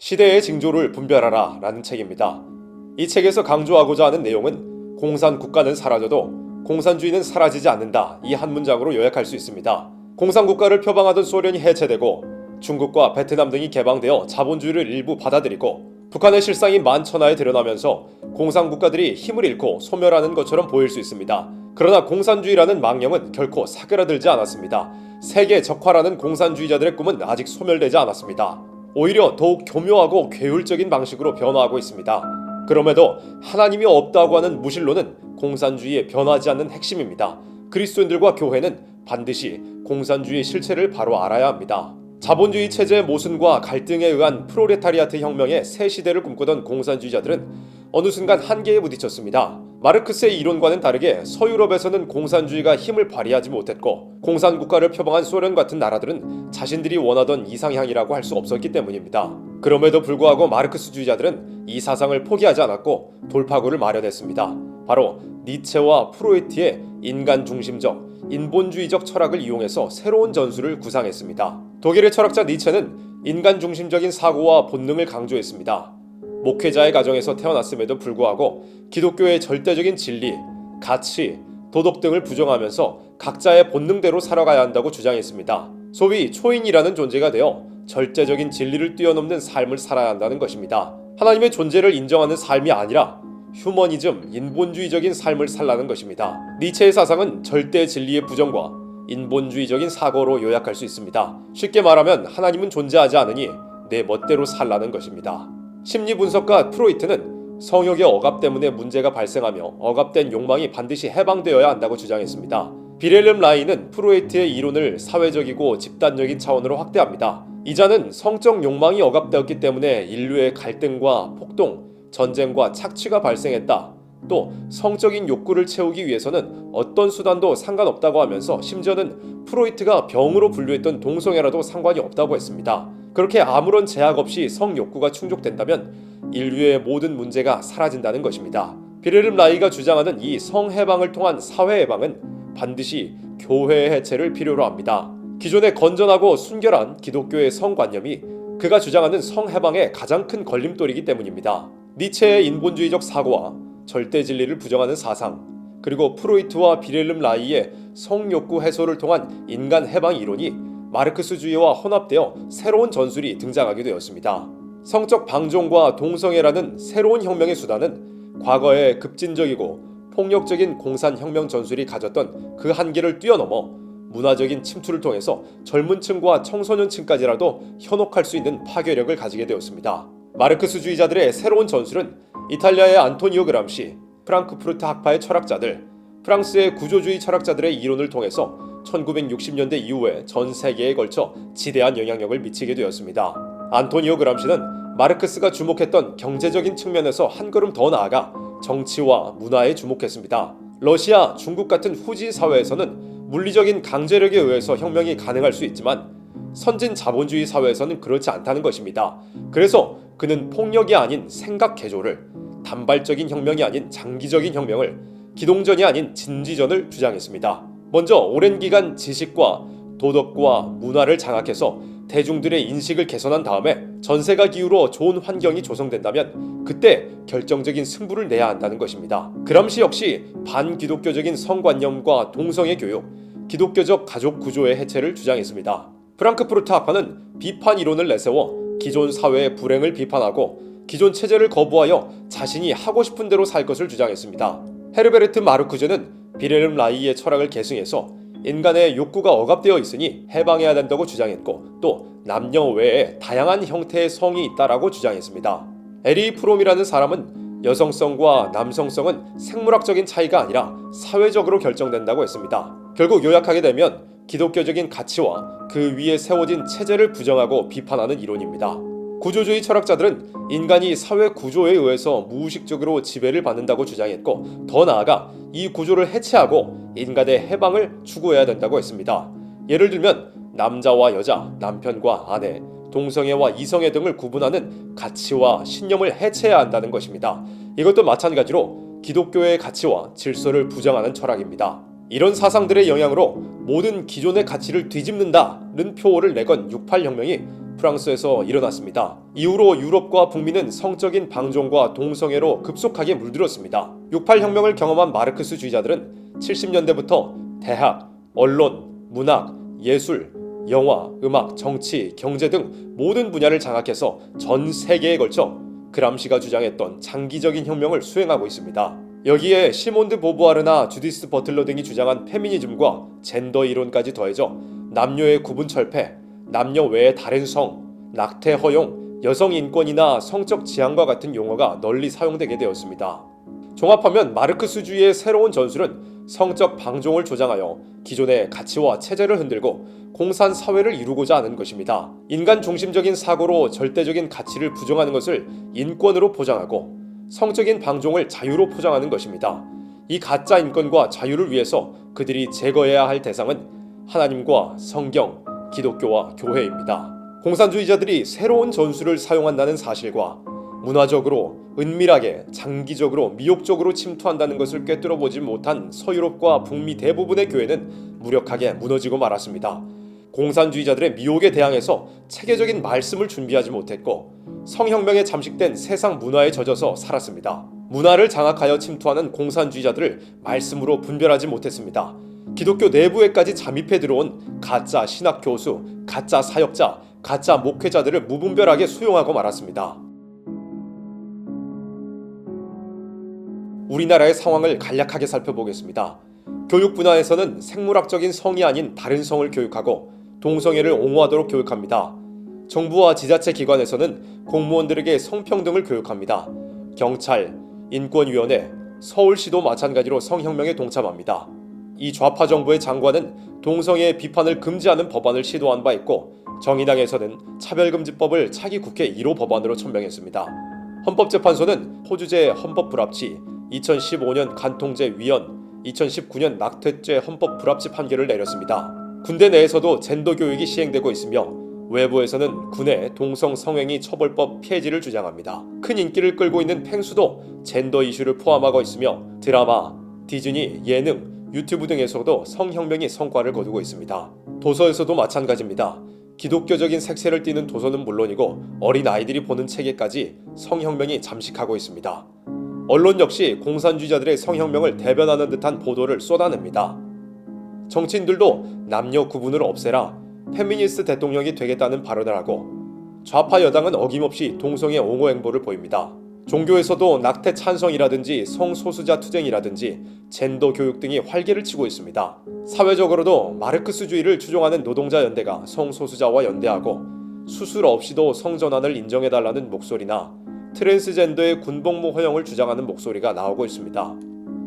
시대의 징조를 분별하라 라는 책입니다. 이 책에서 강조하고자 하는 내용은 공산국가는 사라져도 공산주의는 사라지지 않는다, 이 한 문장으로 요약할 수 있습니다. 공산국가를 표방하던 소련이 해체되고 중국과 베트남 등이 개방되어 자본주의를 일부 받아들이고 북한의 실상이 만천하에 드러나면서 공산국가들이 힘을 잃고 소멸하는 것처럼 보일 수 있습니다. 그러나 공산주의라는 망령은 결코 사그라들지 않았습니다. 세계 적화라는 공산주의자들의 꿈은 아직 소멸되지 않았습니다. 오히려 더욱 교묘하고 괴율적인 방식으로 변화하고 있습니다. 그럼에도 하나님이 없다고 하는 무신론은 공산주의의 변하지 않는 핵심입니다. 그리스도인들과 교회는 반드시 공산주의의 실체를 바로 알아야 합니다. 자본주의 체제의 모순과 갈등에 의한 프롤레타리아트 혁명의 새 시대를 꿈꾸던 공산주의자들은 어느 순간 한계에 부딪혔습니다. 마르크스의 이론과는 다르게 서유럽에서는 공산주의가 힘을 발휘하지 못했고 공산국가를 표방한 소련 같은 나라들은 자신들이 원하던 이상향이라고 할 수 없었기 때문입니다. 그럼에도 불구하고 마르크스주의자들은 이 사상을 포기하지 않았고 돌파구를 마련했습니다. 바로 니체와 프로이트의 인간 중심적, 인본주의적 철학을 이용해서 새로운 전술을 구상했습니다. 독일의 철학자 니체는 인간 중심적인 사고와 본능을 강조했습니다. 목회자의 가정에서 태어났음에도 불구하고 기독교의 절대적인 진리, 가치, 도덕 등을 부정하면서 각자의 본능대로 살아가야 한다고 주장했습니다. 소위 초인이라는 존재가 되어 절대적인 진리를 뛰어넘는 삶을 살아야 한다는 것입니다. 하나님의 존재를 인정하는 삶이 아니라 휴머니즘, 인본주의적인 삶을 살라는 것입니다. 니체의 사상은 절대 진리의 부정과 인본주의적인 사고로 요약할 수 있습니다. 쉽게 말하면 하나님은 존재하지 않으니 내 멋대로 살라는 것입니다. 심리분석가 프로이트는 성욕의 억압 때문에 문제가 발생하며 억압된 욕망이 반드시 해방되어야 한다고 주장했습니다. 비렐름 라이는 프로이트의 이론을 사회적이고 집단적인 차원으로 확대합니다. 이자는 성적 욕망이 억압되었기 때문에 인류의 갈등과 폭동, 전쟁과 착취가 발생했다. 또 성적인 욕구를 채우기 위해서는 어떤 수단도 상관없다고 하면서 심지어는 프로이트가 병으로 분류했던 동성애라도 상관이 없다고 했습니다. 그렇게 아무런 제약 없이 성욕구가 충족된다면 인류의 모든 문제가 사라진다는 것입니다. 비렐름 라이가 주장하는 이 성해방을 통한 사회해방은 반드시 교회의 해체를 필요로 합니다. 기존의 건전하고 순결한 기독교의 성관념이 그가 주장하는 성해방의 가장 큰 걸림돌이기 때문입니다. 니체의 인본주의적 사고와 절대 진리를 부정하는 사상, 그리고 프로이트와 비렐름 라이의 성욕구 해소를 통한 인간 해방 이론이 마르크스주의와 혼합되어 새로운 전술이 등장하게 되었습니다. 성적 방종과 동성애라는 새로운 혁명의 수단은 과거의 급진적이고 폭력적인 공산혁명 전술이 가졌던 그 한계를 뛰어넘어 문화적인 침투를 통해서 젊은 층과 청소년층까지라도 현혹할 수 있는 파괴력을 가지게 되었습니다. 마르크스주의자들의 새로운 전술은 이탈리아의 안토니오 그람시, 프랑크푸르트 학파의 철학자들, 프랑스의 구조주의 철학자들의 이론을 통해서 1960년대 이후에 전 세계에 걸쳐 지대한 영향력을 미치게 되었습니다. 안토니오 그람시는 마르크스가 주목했던 경제적인 측면에서 한 걸음 더 나아가 정치와 문화에 주목했습니다. 러시아, 중국 같은 후지 사회에서는 물리적인 강제력에 의해서 혁명이 가능할 수 있지만 선진 자본주의 사회에서는 그렇지 않다는 것입니다. 그래서 그는 폭력이 아닌 생각 개조를, 단발적인 혁명이 아닌 장기적인 혁명을, 기동전이 아닌 진지전을 주장했습니다. 먼저 오랜 기간 지식과 도덕과 문화를 장악해서 대중들의 인식을 개선한 다음에 전세가 기울어 좋은 환경이 조성된다면 그때 결정적인 승부를 내야 한다는 것입니다. 그람시 역시 반기독교적인 성관념과 동성애 교육, 기독교적 가족 구조의 해체를 주장했습니다. 프랑크푸르트 학파는 비판 이론을 내세워 기존 사회의 불행을 비판하고 기존 체제를 거부하여 자신이 하고 싶은 대로 살 것을 주장했습니다. 헤르베르트 마르쿠제는 비렐름 라이의 철학을 계승해서 인간의 욕구가 억압되어 있으니 해방해야 된다고 주장했고 또 남녀 외에 다양한 형태의 성이 있다라고 주장했습니다. 에리 프롬이라는 사람은 여성성과 남성성은 생물학적인 차이가 아니라 사회적으로 결정된다고 했습니다. 결국 요약하게 되면 기독교적인 가치와 그 위에 세워진 체제를 부정하고 비판하는 이론입니다. 구조주의 철학자들은 인간이 사회 구조에 의해서 무의식적으로 지배를 받는다고 주장했고 더 나아가 이 구조를 해체하고 인간의 해방을 추구해야 된다고 했습니다. 예를 들면 남자와 여자, 남편과 아내, 동성애와 이성애 등을 구분하는 가치와 신념을 해체해야 한다는 것입니다. 이것도 마찬가지로 기독교의 가치와 질서를 부정하는 철학입니다. 이런 사상들의 영향으로 모든 기존의 가치를 뒤집는다는 표어를 내건 68혁명이 프랑스에서 일어났습니다. 이후로 유럽과 북미는 성적인 방종과 동성애로 급속하게 물들었습니다. 68 혁명을 경험한 마르크스주의자들은 70년대부터 대학, 언론, 문학, 예술, 영화, 음악, 정치, 경제 등 모든 분야를 장악해서 전 세계에 걸쳐 그람시가 주장했던 장기적인 혁명을 수행하고 있습니다. 여기에 시몬드 보부아르나 주디스 버틀러 등이 주장한 페미니즘과 젠더 이론까지 더해져 남녀의 구분 철폐, 남녀 외의 다른 성, 낙태 허용, 여성 인권이나 성적 지향과 같은 용어가 널리 사용되게 되었습니다. 종합하면 마르크스주의의 새로운 전술은 성적 방종을 조장하여 기존의 가치와 체제를 흔들고 공산 사회를 이루고자 하는 것입니다. 인간 중심적인 사고로 절대적인 가치를 부정하는 것을 인권으로 포장하고 성적인 방종을 자유로 포장하는 것입니다. 이 가짜 인권과 자유를 위해서 그들이 제거해야 할 대상은 하나님과 성경, 기독교와 교회입니다. 공산주의자들이 새로운 전술을 사용한다는 사실과 문화적으로 은밀하게 장기적으로 미혹적으로 침투한다는 것을 꿰뚫어보지 못한 서유럽과 북미 대부분의 교회는 무력하게 무너지고 말았습니다. 공산주의자들의 미혹에 대항해서 체계적인 말씀을 준비하지 못했고 성혁명에 잠식된 세상 문화에 젖어서 살았습니다. 문화를 장악하여 침투하는 공산주의자들을 말씀으로 분별하지 못했습니다. 기독교 내부에까지 잠입해 들어온 가짜 신학 교수, 가짜 사역자, 가짜 목회자들을 무분별하게 수용하고 말았습니다. 우리나라의 상황을 간략하게 살펴보겠습니다. 교육 분야에서는 생물학적인 성이 아닌 다른 성을 교육하고 동성애를 옹호하도록 교육합니다. 정부와 지자체 기관에서는 공무원들에게 성평등을 교육합니다. 경찰, 인권위원회, 서울시도 마찬가지로 성혁명에 동참합니다. 이 좌파 정부의 장관은 동성애 비판을 금지하는 법안을 시도한 바 있고 정의당에서는 차별금지법을 차기 국회 1호 법안으로 천명했습니다. 헌법재판소는 호주제 헌법 불합치, 2015년 간통죄 위헌, 2019년 낙태죄 헌법 불합치 판결을 내렸습니다. 군대 내에서도 젠더 교육이 시행되고 있으며 외부에서는 군의 동성 성행위 처벌법 폐지를 주장합니다. 큰 인기를 끌고 있는 펭수도 젠더 이슈를 포함하고 있으며 드라마, 디즈니, 예능, 유튜브 등에서도 성혁명이 성과를 거두고 있습니다. 도서에서도 마찬가지입니다. 기독교적인 색채를 띠는 도서는 물론이고 어린 아이들이 보는 책에까지 성혁명이 잠식하고 있습니다. 언론 역시 공산주의자들의 성혁명을 대변하는 듯한 보도를 쏟아냅니다. 정치인들도 남녀 구분을 없애라, 페미니스트 대통령이 되겠다는 발언을 하고 좌파 여당은 어김없이 동성애 옹호 행보를 보입니다. 종교에서도 낙태 찬성이라든지 성소수자 투쟁이라든지 젠더 교육 등이 활개를 치고 있습니다. 사회적으로도 마르크스주의를 추종하는 노동자 연대가 성소수자와 연대하고 수술 없이도 성전환을 인정해달라는 목소리나 트랜스젠더의 군복무 허용을 주장하는 목소리가 나오고 있습니다.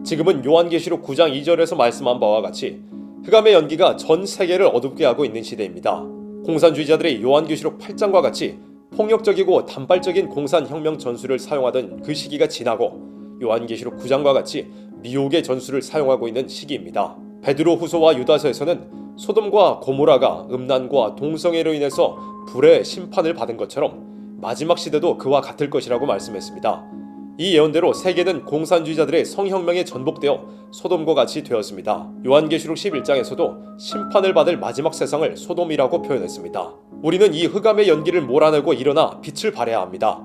지금은 요한계시록 9장 2절에서 말씀한 바와 같이 흑암의 연기가 전 세계를 어둡게 하고 있는 시대입니다. 공산주의자들이 요한계시록 8장과 같이 폭력적이고 단발적인 공산혁명 전술을 사용하던 그 시기가 지나고 요한계시록 9장과 같이 미혹의 전술을 사용하고 있는 시기입니다. 베드로 후서와 유다서에서는 소돔과 고모라가 음란과 동성애로 인해서 불의 심판을 받은 것처럼 마지막 시대도 그와 같을 것이라고 말씀했습니다. 이 예언대로 세계는 공산주의자들의 성혁명에 전복되어 소돔과 같이 되었습니다. 요한계시록 11장에서도 심판을 받을 마지막 세상을 소돔이라고 표현했습니다. 우리는 이 흑암의 연기를 몰아내고 일어나 빛을 발해야 합니다.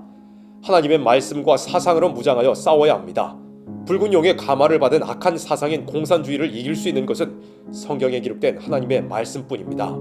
하나님의 말씀과 사상으로 무장하여 싸워야 합니다. 붉은 용의 가마를 받은 악한 사상인 공산주의를 이길 수 있는 것은 성경에 기록된 하나님의 말씀뿐입니다.